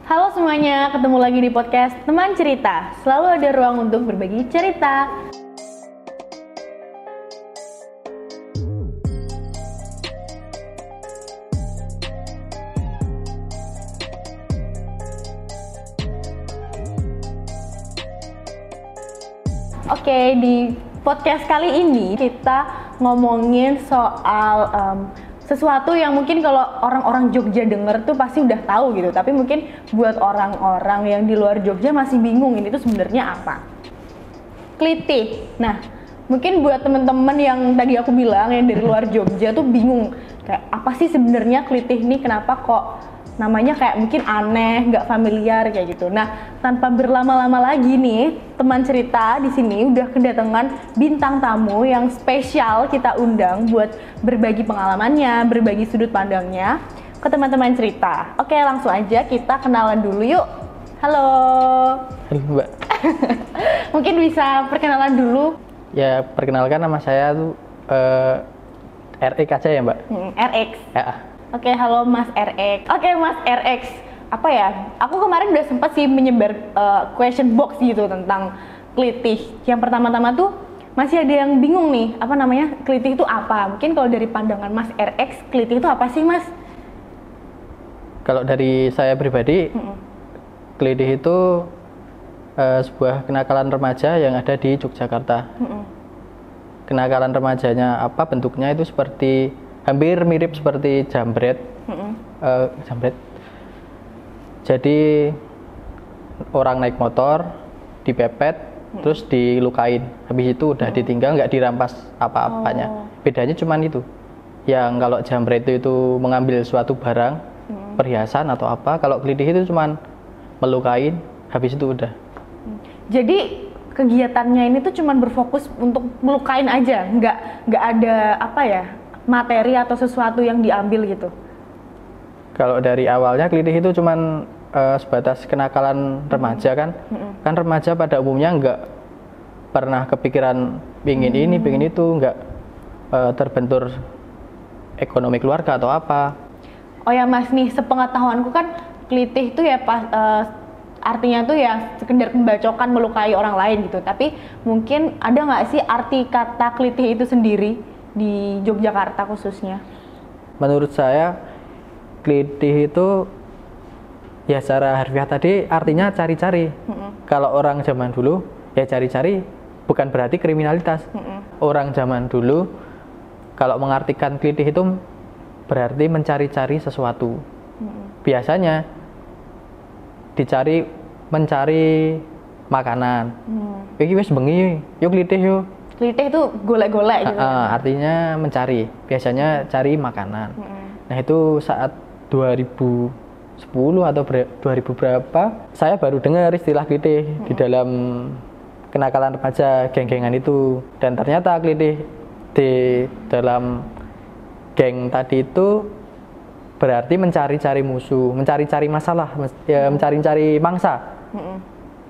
Halo semuanya, ketemu lagi di podcast Teman Cerita. Selalu ada ruang untuk berbagi cerita. Oke, di podcast kali ini kita ngomongin soal sesuatu yang mungkin kalau orang-orang Jogja denger tuh pasti udah tahu gitu, tapi mungkin buat orang-orang yang di luar Jogja masih bingung ini tuh sebenarnya apa. Klitih. Nah, mungkin buat temen-temen yang tadi aku bilang yang dari luar Jogja tuh bingung kayak apa sih sebenarnya klitih ini, kenapa kok namanya kayak mungkin aneh, nggak familiar kayak gitu. Nah, tanpa berlama-lama lagi nih, teman cerita di sini udah kedatangan bintang tamu yang spesial kita undang buat berbagi pengalamannya, berbagi sudut pandangnya ke teman-teman cerita. Oke, langsung aja kita kenalan dulu yuk. Halo. Halo Mbak. Mungkin bisa perkenalan dulu. Ya, perkenalkan nama saya tuh RX aja ya Mbak. RX. Ya. Oke, halo Mas RX. Oke, Mas RX. Apa ya? Aku kemarin udah sempat sih menyebar question box gitu tentang klitih. Yang pertama-tama tuh masih ada yang bingung nih, apa namanya? Klitih itu apa? Mungkin kalau dari pandangan Mas RX, klitih itu apa sih, Mas? Kalau dari saya pribadi, klitih itu sebuah kenakalan remaja yang ada di Yogyakarta. Kenakalan remajanya apa? Bentuknya itu seperti hampir mirip seperti jambret. Jambret. Jadi orang naik motor dipepet, terus dilukain. Habis itu udah ditinggal, nggak dirampas apa-apanya. Bedanya cuman itu. Yang kalau jambret itu mengambil suatu barang, perhiasan atau apa. Kalau klitih itu cuman melukain, habis itu udah. Jadi kegiatannya ini tuh cuman berfokus untuk melukain aja, nggak ada apa ya, materi atau sesuatu yang diambil gitu. Kalau dari awalnya klitih itu cuman sebatas kenakalan remaja kan. Kan remaja pada umumnya nggak pernah kepikiran pingin ini, pingin itu, nggak terbentur ekonomi keluarga atau apa. Oh ya Mas, nih sepengetahuanku kan klitih itu ya artinya tuh ya sekedar pembacokan, melukai orang lain gitu. Tapi mungkin ada nggak sih arti kata klitih itu sendiri di Yogyakarta khususnya? Menurut saya klitih itu ya secara harfiah tadi artinya cari-cari. Kalau orang zaman dulu ya cari-cari, bukan berarti kriminalitas. Orang zaman dulu kalau mengartikan klitih itu berarti mencari-cari sesuatu. Biasanya mencari makanan. Iki wis bengi, yuk klitih yuk. Klitih itu golek-golek gitu. Artinya mencari, biasanya cari makanan. Nah itu saat 2010 atau 2000 berapa, saya baru dengar istilah klitih di dalam kenakalan remaja, geng-gengan itu. Dan ternyata klitih di dalam geng tadi itu berarti mencari-cari musuh, mencari-cari masalah, mencari-cari mangsa.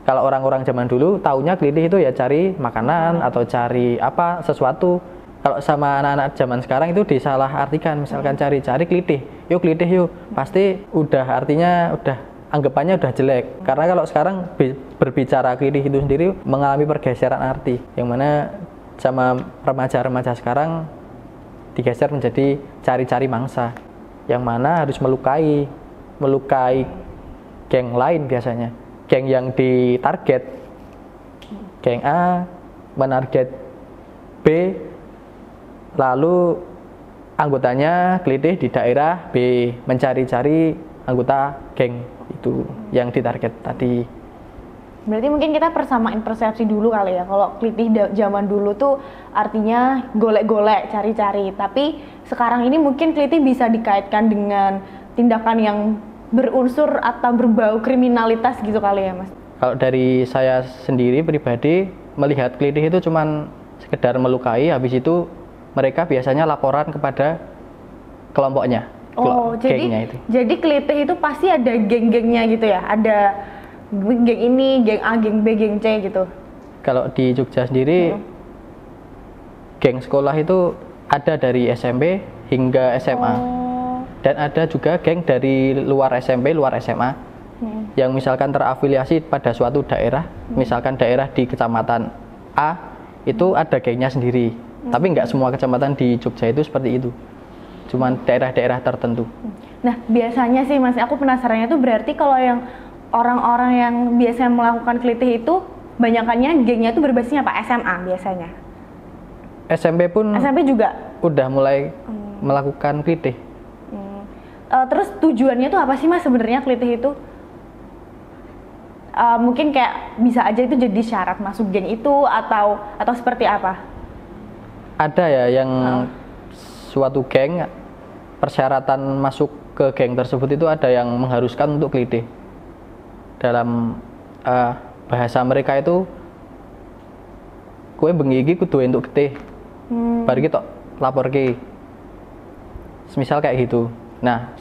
Kalau orang-orang zaman dulu taunya klitih itu ya cari makanan atau cari apa sesuatu. Kalau sama anak-anak zaman sekarang itu disalah artikan, misalkan cari-cari klitih, yuk klitih yuk, pasti udah artinya udah anggapannya udah jelek. Karena kalau sekarang berbicara klitih itu sendiri mengalami pergeseran arti, yang mana sama remaja-remaja sekarang digeser menjadi cari-cari mangsa, yang mana harus melukai geng lain biasanya. Geng yang ditarget, geng A menarget B, lalu anggotanya klitih di daerah B, mencari-cari anggota geng itu yang ditarget tadi. Berarti mungkin kita persamain persepsi dulu kali ya. Kalau klitih zaman dulu tuh artinya golek-golek, cari-cari. Tapi sekarang ini mungkin klitih bisa dikaitkan dengan tindakan yang berunsur atau berbau kriminalitas gitu kali ya Mas? Kalau dari saya sendiri pribadi melihat klitih itu cuman sekedar melukai, habis itu mereka biasanya laporan kepada kelompoknya. Gengnya itu. Jadi klitih itu pasti ada geng-gengnya gitu ya? Ada geng ini, geng A, geng B, geng C gitu? Kalau di Jogja sendiri, geng sekolah itu ada dari SMP hingga SMA. Dan ada juga geng dari luar SMP, luar SMA yang misalkan terafiliasi pada suatu daerah, misalkan daerah di kecamatan A itu ada gengnya sendiri, tapi nggak semua kecamatan di Jogja itu seperti itu, cuman daerah-daerah tertentu. Nah biasanya sih Mas, aku penasarannya tuh berarti kalau yang orang-orang yang biasanya melakukan kelitih itu banyakannya gengnya tuh berbasisnya apa? SMA biasanya? SMP pun SMP juga? udah mulai melakukan kelitih. Terus tujuannya tuh apa sih Mas sebenarnya kelitih itu? Mungkin kayak bisa aja itu jadi syarat masuk geng itu atau seperti apa? Ada ya yang suatu geng, persyaratan masuk ke geng tersebut itu ada yang mengharuskan untuk kelitih. Dalam bahasa mereka itu kue bengi iki kudu entuk getih. Baru kita lapor ke. Semisal kayak gitu. Nah,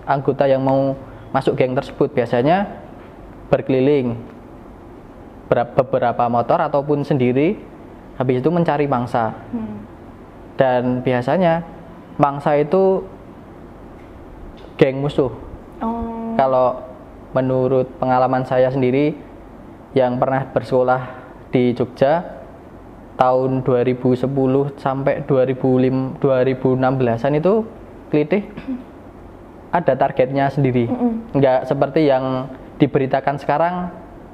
anggota yang mau masuk geng tersebut biasanya berkeliling beberapa motor ataupun sendiri, habis itu mencari mangsa. Dan biasanya mangsa itu geng musuh. Kalau menurut pengalaman saya sendiri yang pernah bersekolah di Jogja tahun 2010 sampai 2016-an itu kelitih ada targetnya sendiri. Nggak seperti yang diberitakan sekarang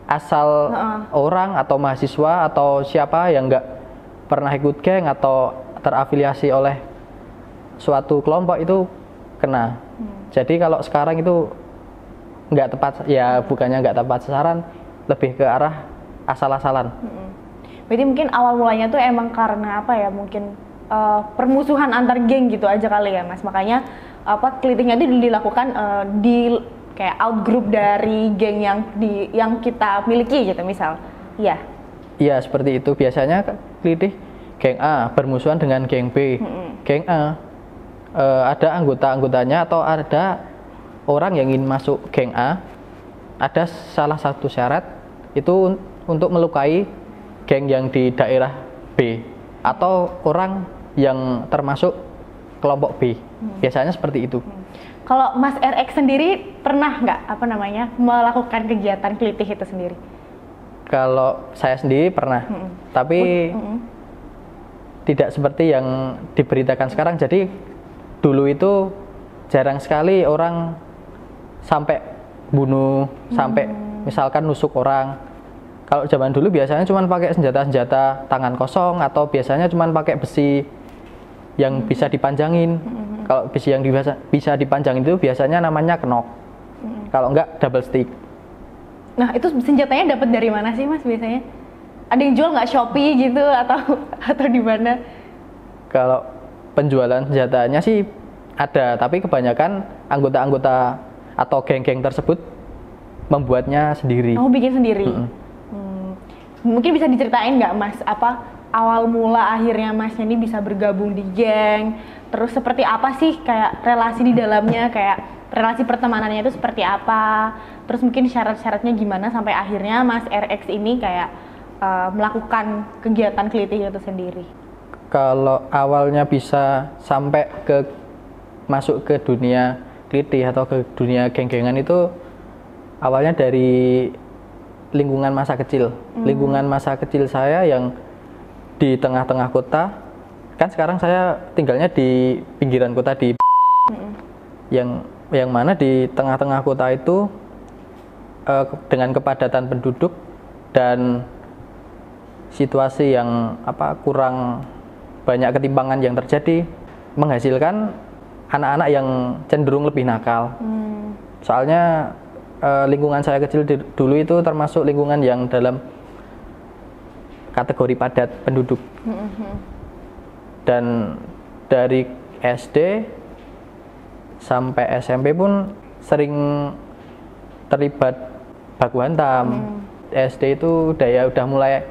asal orang atau mahasiswa atau siapa yang nggak pernah ikut geng atau terafiliasi oleh suatu kelompok itu kena. Jadi kalau sekarang itu nggak tepat, ya bukannya nggak tepat sasaran, lebih ke arah asal-asalan. Berarti mungkin awal mulanya tuh emang karena apa ya, mungkin permusuhan antar geng gitu aja kali ya Mas, makanya kelitihnya itu dilakukan di kayak outgroup dari geng yang kita miliki gitu misal. Iya seperti itu. Biasanya kelitih geng A bermusuhan dengan geng B. Geng A ada anggota-anggotanya atau ada orang yang ingin masuk geng A, ada salah satu syarat itu untuk melukai geng yang di daerah B atau orang yang termasuk kelompok B. Biasanya seperti itu. Kalau Mas RX sendiri pernah nggak melakukan kegiatan kelitih itu sendiri? Kalau saya sendiri pernah, tapi tidak seperti yang diberitakan sekarang. Jadi dulu itu jarang sekali orang sampai bunuh, sampai misalkan nusuk orang. Kalau zaman dulu biasanya cuma pakai senjata-senjata tangan kosong atau biasanya cuma pakai besi yang bisa dipanjangin. Kalau besi yang bisa dipanjangin itu biasanya namanya kenok. Kalau enggak double stick. Nah itu senjatanya dapat dari mana sih Mas biasanya? Ada yang jual nggak, Shopee gitu atau di mana? Kalau penjualan senjatanya sih ada, tapi kebanyakan anggota-anggota atau geng-geng tersebut membuatnya sendiri. Oh, bikin sendiri. Mungkin bisa diceritain nggak Mas, apa awal mula akhirnya Mas ini bisa bergabung di geng? Terus seperti apa sih kayak relasi di dalamnya, kayak relasi pertemanannya itu seperti apa? Terus mungkin syarat-syaratnya gimana sampai akhirnya Mas RX ini kayak melakukan kegiatan kelitih itu sendiri? Kalau awalnya bisa sampai masuk ke dunia kelitih atau ke dunia geng-gengan itu awalnya dari lingkungan masa kecil. Lingkungan masa kecil saya yang di tengah-tengah kota. Kan sekarang saya tinggalnya di pinggiran kota di yang mana di tengah-tengah kota itu dengan kepadatan penduduk dan situasi yang kurang banyak ketimpangan yang terjadi menghasilkan anak-anak yang cenderung lebih nakal. Soalnya lingkungan saya kecil dulu itu termasuk lingkungan yang dalam kategori padat penduduk. Dan dari SD sampai SMP pun sering terlibat baku hantam. SD itu udah mulai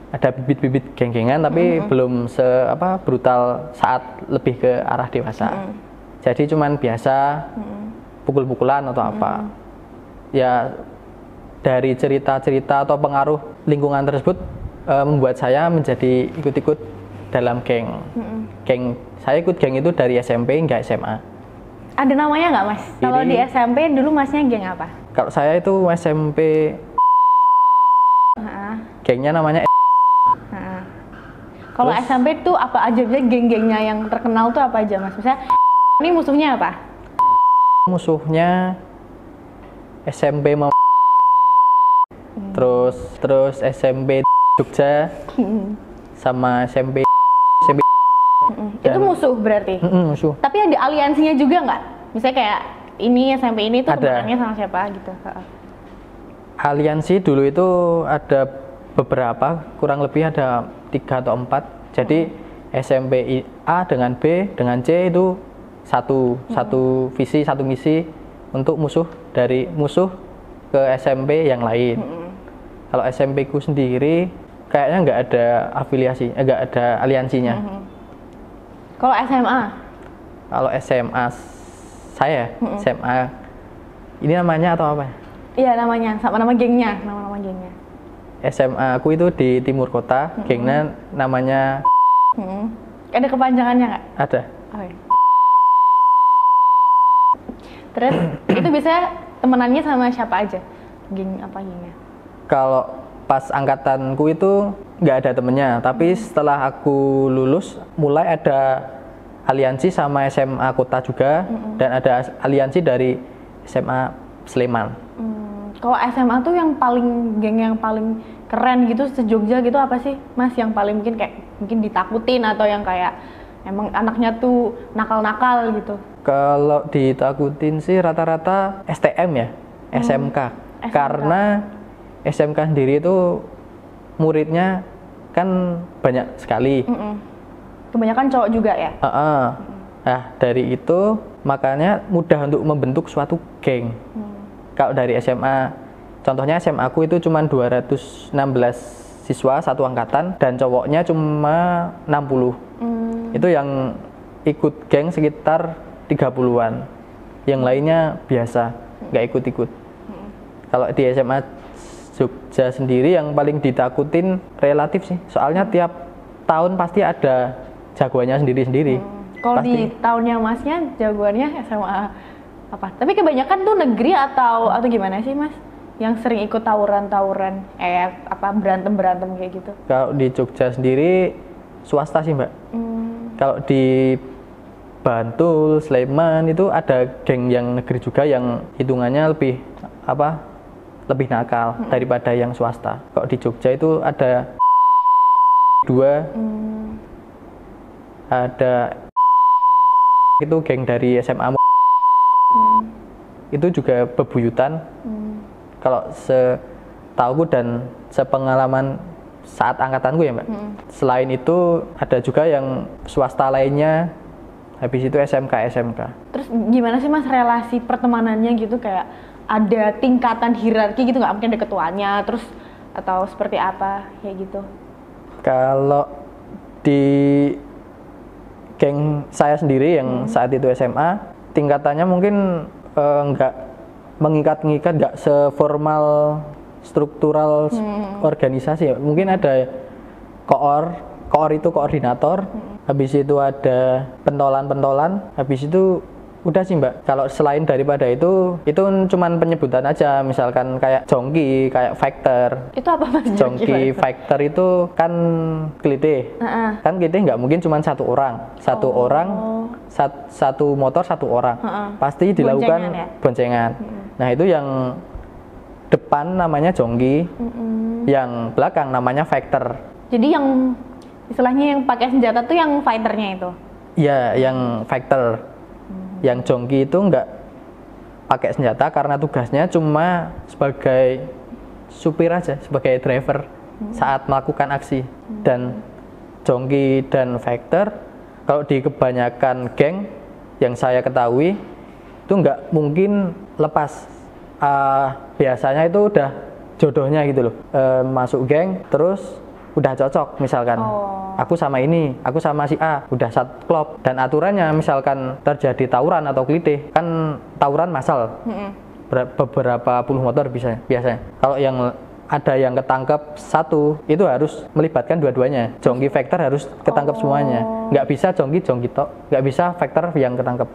ada bibit-bibit geng-gengan, tapi belum brutal saat lebih ke arah dewasa. Jadi cuman biasa pukul-pukulan atau apa. Ya dari cerita-cerita atau pengaruh lingkungan tersebut membuat saya menjadi ikut-ikut dalam geng. Saya ikut geng itu dari SMP hingga SMA. Ada namanya nggak Mas? Kalau di SMP dulu Masnya geng apa? Kalau saya itu SMP, Heeh. gengnya namanya Heeh. Kalau Terus? SMP tuh apa aja? Misalnya geng-gengnya yang terkenal tuh apa aja, Mas? Misalnya ini musuhnya apa? musuhnya SMP mau terus SMP Jogja sama SMP Itu musuh berarti. musuh. Tapi ada aliansinya juga nggak? Misalnya kayak ini SMP ini tuh Ada. temenannya sama siapa gitu. Heeh. Aliansi dulu itu ada beberapa, kurang lebih ada 3 atau 4. Jadi SMP A dengan B dengan C itu satu visi, satu misi untuk musuh ke SMP yang lain. Kalau SMP ku sendiri kayaknya nggak ada afiliasi, nggak ada aliansinya. Kalau SMA? Kalau SMA saya, SMA ini namanya atau apa? Iya namanya, sama nama gengnya, nama-nama gengnya. SMA aku itu di Timur Kota, gengnya namanya Ada kepanjangannya nggak? ada. Oke. Terus itu biasanya temenannya sama siapa aja? Geng apa gengnya? Kalau pas angkatanku itu nggak ada temennya, tapi setelah aku lulus mulai ada aliansi sama SMA Kota juga, dan ada aliansi dari SMA Sleman. Kalau SMA tuh yang paling geng yang paling keren gitu se-Jogja gitu apa sih, Mas? Yang paling mungkin ditakutin atau yang kayak emang anaknya tuh nakal-nakal gitu? Kalau ditakutin sih rata-rata STM ya, SMK. Karena SMK sendiri itu muridnya kan banyak sekali. Kebanyakan cowok juga ya? Nah, dari itu makanya mudah untuk membentuk suatu geng. Kalau dari SMA, contohnya SMA aku itu cuma 216 siswa satu angkatan dan cowoknya cuma 60. Itu yang ikut geng sekitar 30-an. Yang lainnya biasa, nggak ikut-ikut. Kalau di SMA Jogja sendiri yang paling ditakutin relatif sih. Soalnya tiap tahun pasti ada jagoannya sendiri-sendiri. Kalau di tahunnya Masnya jagoannya SMA apa? Tapi kebanyakan tuh negeri atau gimana sih, Mas? Yang sering ikut tawuran-tawuran berantem kayak gitu. Kalau di Jogja sendiri swasta sih, Mbak. Kalau di Bantul, Sleman itu ada geng yang negeri juga yang hitungannya lebih nakal daripada yang swasta. Kalau di Jogja itu ada 2, ada itu geng dari SMA itu juga bebuyutan. Kalau setahuku dan sepengalaman saat angkatanku ya, Mbak. Selain itu ada juga yang swasta lainnya, habis itu SMK. Terus gimana sih, Mas, relasi pertemanannya gitu, kayak ada tingkatan hierarki gitu nggak? Mungkin ada ketuanya terus atau seperti apa kayak gitu? Kalau di geng saya sendiri yang saat itu SMA, tingkatannya mungkin nggak mengikat-ngikat, nggak seformal struktural organisasi ya. Mungkin ada koor itu koordinator, habis itu ada pentolan, habis itu udah sih, Mbak. Kalau selain daripada itu cuman penyebutan aja, misalkan kayak jongki, kayak factor. Itu apa, Mas? Jongki, factor itu kan klite. Kan klite nggak mungkin cuma satu orang, satu motor satu orang. Pasti dilakukan boncengan. Nah, itu yang depan namanya jongki, yang belakang namanya factor. Jadi yang istilahnya yang pakai senjata tuh yang fighternya itu? Ya, yang factor. Yang jongki itu nggak pakai senjata karena tugasnya cuma sebagai supir aja, sebagai driver saat melakukan aksi. Dan jongki dan factor kalau di kebanyakan geng yang saya ketahui itu nggak mungkin lepas. Biasanya itu udah jodohnya gitu loh. Masuk geng terus udah cocok, misalkan aku sama ini, aku sama si A, udah satu klub. Dan aturannya misalkan terjadi tawuran atau klitih, kan tawuran massal, beberapa puluh motor biasanya. Kalau yang ada yang ketangkep satu, itu harus melibatkan dua-duanya. Jongki factor harus ketangkep semuanya. Nggak bisa jongki tok, nggak bisa factor yang ketangkep.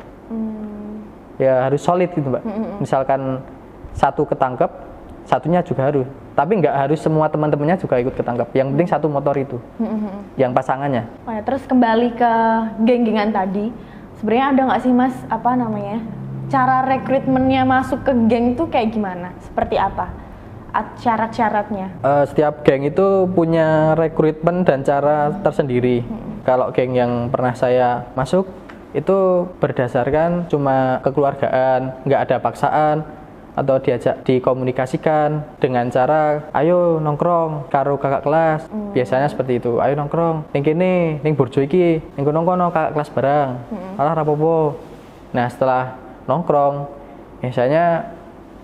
Ya harus solid gitu, Mbak. Misalkan satu ketangkep, satunya juga harus. Tapi nggak harus semua teman-temannya juga ikut ketangkep. Yang penting satu motor itu, yang pasangannya. Oh ya, terus kembali ke geng-gengan tadi, sebenarnya ada nggak sih Mas, apa namanya, cara rekrutmennya masuk ke geng tuh kayak gimana? Seperti apa? Syarat-syaratnya? Setiap geng itu punya rekrutmen dan cara tersendiri. Kalau geng yang pernah saya masuk itu berdasarkan cuma kekeluargaan, nggak ada paksaan atau diajak dikomunikasikan dengan cara ayo nongkrong karo kakak kelas. Biasanya seperti itu, ayo nongkrong ning kene ning burjo iki ning kono kakak kelas bareng. Alah rapopo. Nah setelah nongkrong biasanya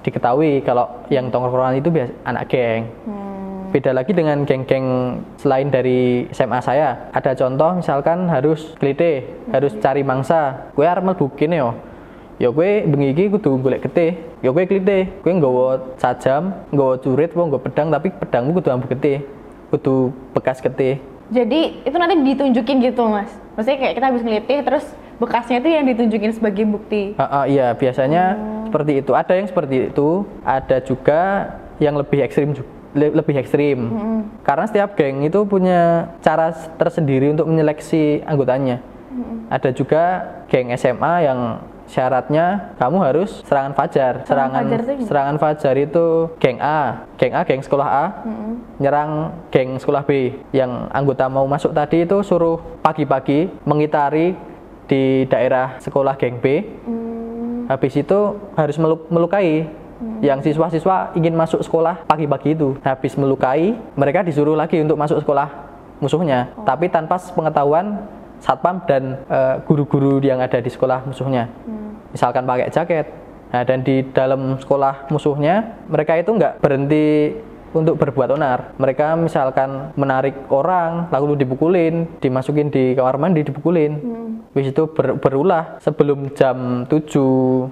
diketahui kalau yang tongkrongan itu biasa anak geng. Beda lagi dengan geng-geng selain dari SMA saya. Ada contoh misalkan harus klite, harus cari mangsa. Kowe arep mlebu kene yo. Ya kowe bengi iki kudu golek getih. Ya kowe klite, kowe nggawa sajam, nggawa curit, nggawa pedang, tapi pedangmu kudu ambu getih. Kudu bekas getih. Jadi itu nanti ditunjukin gitu Mas? Maksudnya kayak kita habis ngelitih terus bekasnya itu yang ditunjukin sebagai bukti? Iya, biasanya seperti itu. Ada yang seperti itu, ada juga yang lebih ekstrim karena setiap geng itu punya cara tersendiri untuk menyeleksi anggotanya. Ada juga geng SMA yang syaratnya kamu harus serangan fajar. Serangan fajar itu geng A, geng sekolah A, nyerang geng sekolah B. Yang anggota mau masuk tadi itu suruh pagi-pagi mengitari di daerah sekolah geng B. Habis itu harus melukai yang siswa-siswa ingin masuk sekolah pagi-pagi itu. Habis melukai, mereka disuruh lagi untuk masuk sekolah musuhnya, tapi tanpa pengetahuan satpam dan guru-guru yang ada di sekolah musuhnya. Misalkan pakai jaket. Nah, dan di dalam sekolah musuhnya, mereka itu nggak berhenti untuk berbuat onar. Mereka misalkan menarik orang, lalu dipukulin, dimasukin di kamar mandi, dipukulin. Habis itu berulah sebelum jam 7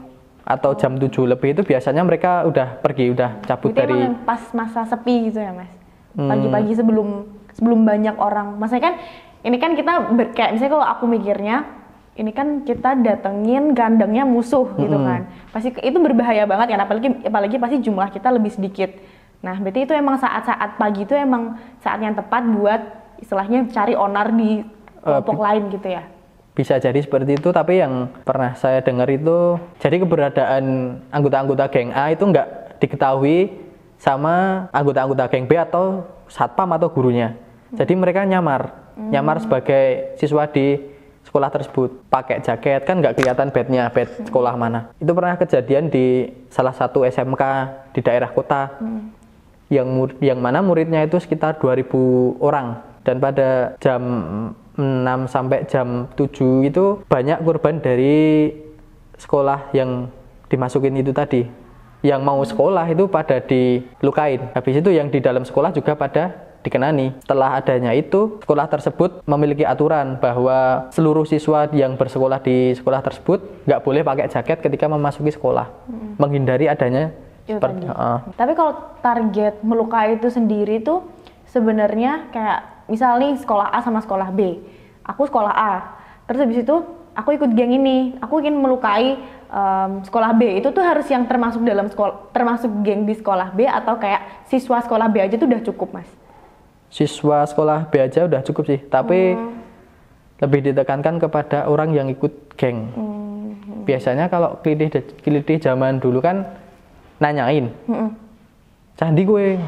atau jam 7 lebih itu biasanya mereka udah pergi, udah cabut. Berarti dari emang pas masa sepi gitu ya Mas? Pagi-pagi sebelum banyak orang. Maksudnya kan ini kan kita kayak misalnya kalau aku mikirnya ini kan kita datengin kandangnya musuh gitu kan. Pasti itu berbahaya banget kan, apalagi pasti jumlah kita lebih sedikit. Nah, berarti itu emang saat-saat pagi itu emang saat yang tepat buat istilahnya cari onar di kelompok lain gitu ya. Bisa jadi seperti itu, tapi yang pernah saya dengar itu, jadi keberadaan anggota-anggota geng A itu nggak diketahui sama anggota-anggota geng B atau satpam atau gurunya. Jadi mereka nyamar sebagai siswa di sekolah tersebut, pakai jaket, kan nggak kelihatan badge-nya, badge sekolah mana. Itu pernah kejadian di salah satu SMK di daerah kota, yang mana muridnya itu sekitar 2.000 orang, dan pada jam 6 sampai jam 7 itu banyak korban dari sekolah yang dimasukin itu tadi. Yang mau sekolah itu pada dilukain. Habis itu yang di dalam sekolah juga pada dikenani. Setelah adanya itu, sekolah tersebut memiliki aturan bahwa seluruh siswa yang bersekolah di sekolah tersebut nggak boleh pakai jaket ketika memasuki sekolah. Menghindari adanya seperti Tapi kalau target melukai itu sendiri tuh sebenarnya kayak misalnya sekolah A sama sekolah B, aku sekolah A, terus habis itu aku ikut geng ini, aku ingin melukai sekolah B, itu tuh harus yang termasuk dalam sekolah, termasuk geng di sekolah B atau kayak siswa sekolah B aja tuh udah cukup Mas? Siswa sekolah B aja udah cukup sih, tapi lebih ditekankan kepada orang yang ikut geng. Biasanya kalau kelitih zaman dulu kan nanyain, candi gue,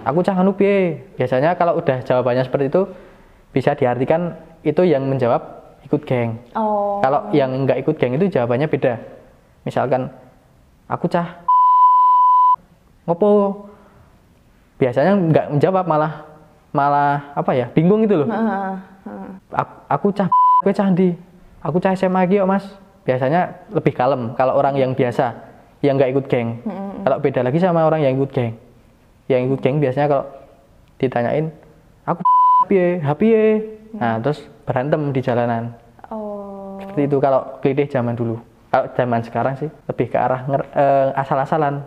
aku cah anu piye. Biasanya kalau udah jawabannya seperti itu bisa diartikan itu yang menjawab ikut geng. Kalau yang nggak ikut geng itu jawabannya beda. Misalkan aku cah ngopo. Biasanya nggak menjawab, malah apa ya, bingung gitu loh. Aku cah gue cah ndi? Aku cah SMA lagi kok Mas. Biasanya lebih kalem kalau orang yang biasa, yang nggak ikut geng. Kalau beda lagi sama orang yang ikut geng. Yang ikut geng biasanya kalau ditanyain aku piye, nah terus berantem di jalanan. Seperti itu kalau klitih zaman dulu. Kalau zaman sekarang sih lebih ke arah asal-asalan.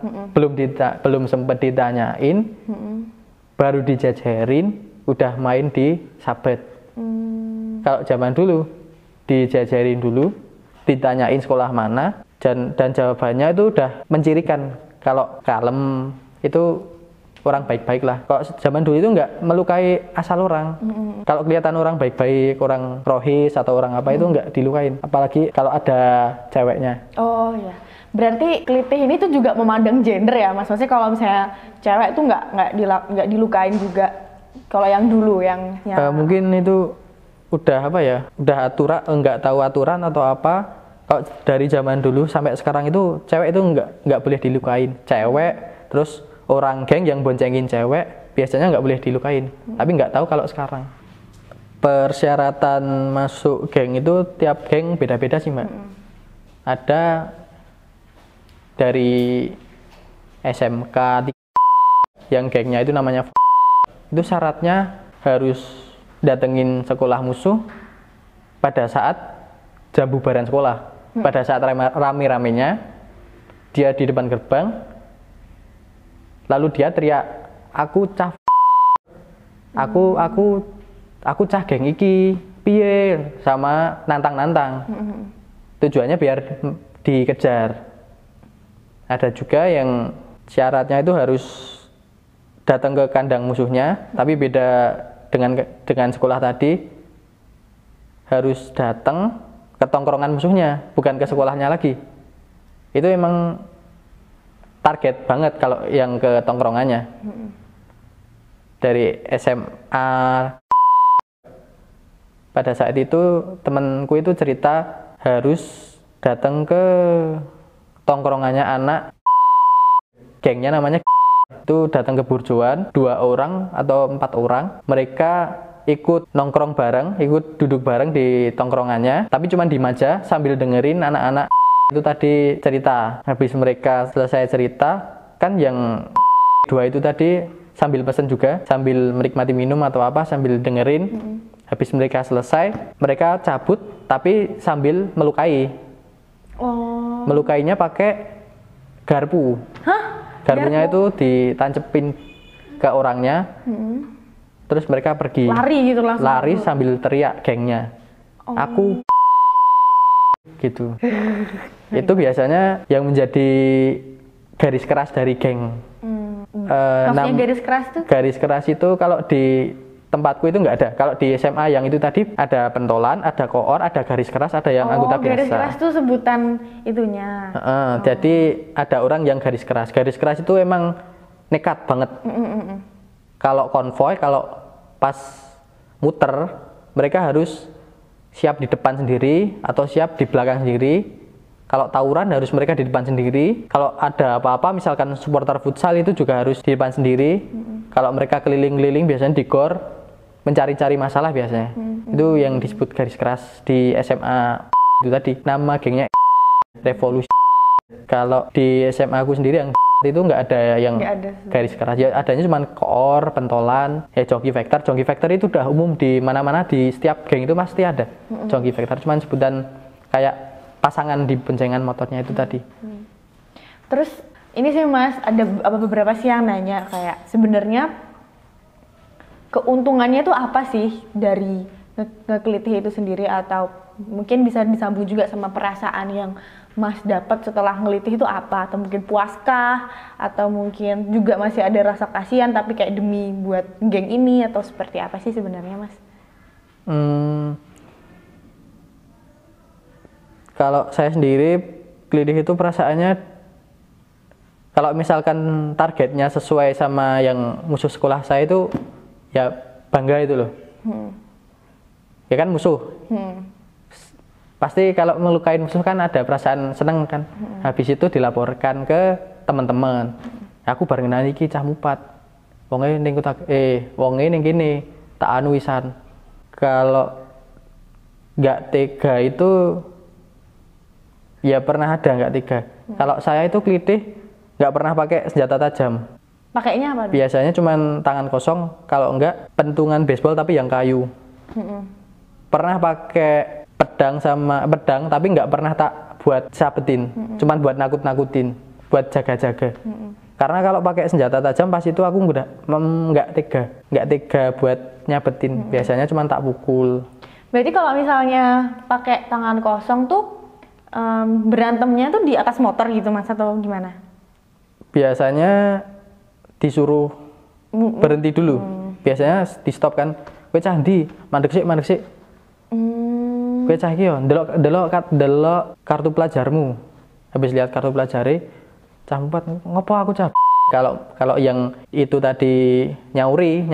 Belum sempat ditanyain, baru dijajarin, udah main di sabet. Kalau zaman dulu dijajarin dulu, ditanyain sekolah mana, dan jawabannya itu udah mencirikan Kalau kalem itu orang baik-baik lah. Kalau zaman dulu itu nggak melukai asal orang. Kalau kelihatan orang baik-baik, orang rohis atau orang apa itu nggak dilukain. Apalagi kalau ada ceweknya. Oh ya. Berarti Kelitih ini tuh juga memandang gender ya, Mas. Maksudnya kalau misalnya cewek tuh nggak dilukain juga. Kalau yang dulu yang mungkin itu udah apa ya? Udah aturan, nggak tahu aturan atau apa. Kalau dari zaman dulu sampai sekarang itu cewek itu nggak boleh dilukain. Cewek terus orang geng yang boncengin cewek biasanya nggak boleh dilukain. Tapi nggak tahu kalau sekarang. Persyaratan masuk geng itu tiap geng beda-beda sih Mbak. Ada dari SMK yang gengnya itu namanya itu syaratnya harus datengin sekolah musuh pada saat jam bubaran sekolah. Pada saat rame-ramenya dia di depan gerbang, lalu dia teriak, aku cah geng iki piye, sama nantang-nantang. Tujuannya biar dikejar. Ada juga yang syaratnya itu harus datang ke kandang musuhnya, tapi beda dengan sekolah tadi, harus datang ke tongkrongan musuhnya, bukan ke sekolahnya lagi. Itu emang target banget kalau yang ke tongkrongannya. Dari SMA pada saat itu temanku itu cerita harus datang ke tongkrongannya anak gengnya namanya itu, datang ke burjoan 2 orang atau 4 orang, mereka ikut nongkrong bareng, ikut duduk bareng di tongkrongannya, tapi cuma di meja sambil dengerin anak-anak itu tadi cerita. Habis mereka selesai cerita, kan yang 2 itu tadi sambil pesen juga, sambil menikmati minum atau apa, sambil dengerin. Habis mereka selesai, mereka cabut tapi sambil melukai. Melukainya pakai garpu. Garpunya itu ditancepin ke orangnya. Terus mereka pergi. Lari gitu langsung. Lari sambil teriak gengnya. Aku gitu. Itu biasanya yang menjadi garis keras dari geng. Maksudnya garis keras tuh? Garis keras itu kalau di tempatku itu nggak ada. Kalau di SMA yang itu tadi ada pentolan, ada koor, ada garis keras, ada yang anggota biasa. Garis keras itu sebutan itunya. Jadi ada orang yang garis keras. Garis keras itu emang nekat banget. Kalau konvoy, kalau pas muter, mereka harus siap di depan sendiri atau siap di belakang sendiri. Kalau tawuran harus mereka di depan sendiri. Kalau ada apa-apa, misalkan supporter futsal itu juga harus di depan sendiri. Kalau mereka keliling-keliling biasanya di gor, mencari-cari masalah biasanya. Itu yang disebut garis keras di SMA itu tadi. Nama gengnya Revolusi. Kalau di SMA aku sendiri yang itu nggak ada yang garis keras. Ya adanya cuma koor, pentolan, joki vektor. Joki vektor itu udah umum di mana-mana, di setiap geng itu pasti ada. Joki vektor cuma sebutan kayak pasangan di boncengan motornya itu tadi. Terus ini sih Mas, ada beberapa sih yang nanya kayak sebenarnya keuntungannya tuh apa sih dari ngekelitih itu sendiri, atau mungkin bisa disambung juga sama perasaan yang Mas dapat setelah ngelitih itu apa, atau mungkin puaskah, atau mungkin juga masih ada rasa kasihan tapi kayak demi buat geng ini, atau seperti apa sih sebenarnya Mas? Kalau saya sendiri kelitih itu perasaannya, kalau misalkan targetnya sesuai sama yang musuh sekolah saya itu ya bangga itu loh. Ya kan musuh. Pasti kalau melukain musuh kan ada perasaan seneng kan. Habis itu dilaporkan ke teman-teman. Aku bareng nani iki cah mupat. Wonge ning wonge ning kene tak anu wisan. Kalau nggak tega itu ya pernah ada nggak tega. Kalau saya itu kelitih nggak pernah pakai senjata tajam. Pakainya apa? Biasanya cuma tangan kosong, kalau enggak pentungan baseball tapi yang kayu. Pernah pakai pedang tapi nggak pernah tak buat sabetin, cuma buat nakut-nakutin, buat jaga-jaga. Karena kalau pakai senjata tajam pas itu aku nggak tega buat nyabetin. Biasanya cuma tak pukul. Berarti kalau misalnya pakai tangan kosong tuh berantemnya tuh di atas motor gitu Mas, atau gimana? biasanya disuruh berhenti dulu. Biasanya di stop kan. Kowe cah ndi? Mandek sik, mandek sik. Kowe cah iki yo ndelok kartu pelajarmu. Habis lihat kartu pelajare, cah empat ngopo aku cah. Kalau yang itu tadi nyauri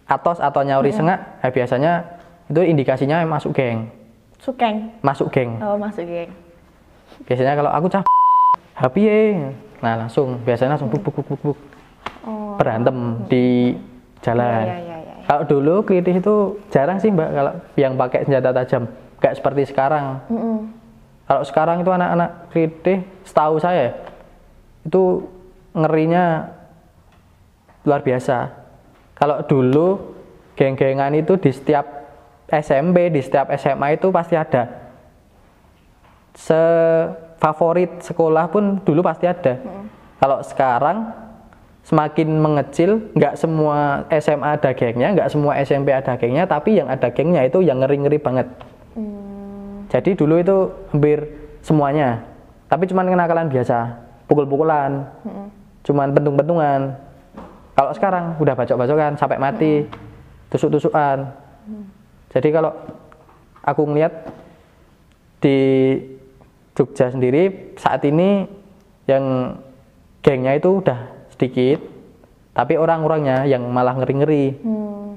atos atau nyauri sengak, biasanya itu indikasinya masuk geng. Masuk geng. Oh, masuk geng. Biasanya kalau aku cah happy nah langsung biasanya langsung buk. Oh. Berantem di jalan. Ya. Kalau dulu klitih itu jarang sih Mbak kalau yang pakai senjata tajam. Gak seperti sekarang. Kalau sekarang itu anak-anak klitih, setahu saya itu ngerinya luar biasa. Kalau dulu geng-gengan itu di setiap SMP, di setiap SMA itu pasti ada. Favorit sekolah pun dulu pasti ada. Kalau sekarang semakin mengecil, nggak semua SMA ada gengnya, nggak semua SMP ada gengnya, tapi yang ada gengnya itu yang ngeri-ngeri banget. Jadi dulu itu hampir semuanya, tapi cuman kenakalan biasa, pukul-pukulan, cuman bentung-bentungan. Kalau sekarang udah bacok-bacokan sampai mati, tusuk-tusukan. Jadi kalau aku ngeliat di Jogja sendiri saat ini yang gengnya itu udah sedikit, tapi orang-orangnya yang malah ngeri-ngeri.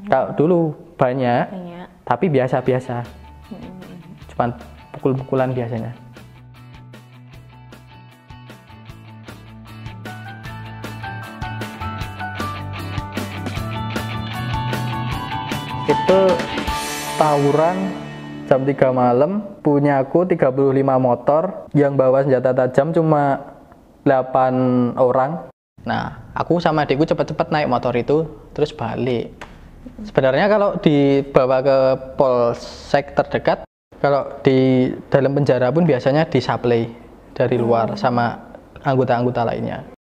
Kalau dulu banyak, tapi biasa-biasa, cuman pukul-pukulan biasanya. Itu tawuran jam 3 malam, punya aku 35 motor, yang bawa senjata tajam cuma 8 orang. Nah, aku sama adikku cepat-cepat naik motor itu, terus balik. Sebenarnya kalau dibawa ke polsek terdekat, kalau di dalam penjara pun biasanya disuplai dari luar sama anggota-anggota lainnya.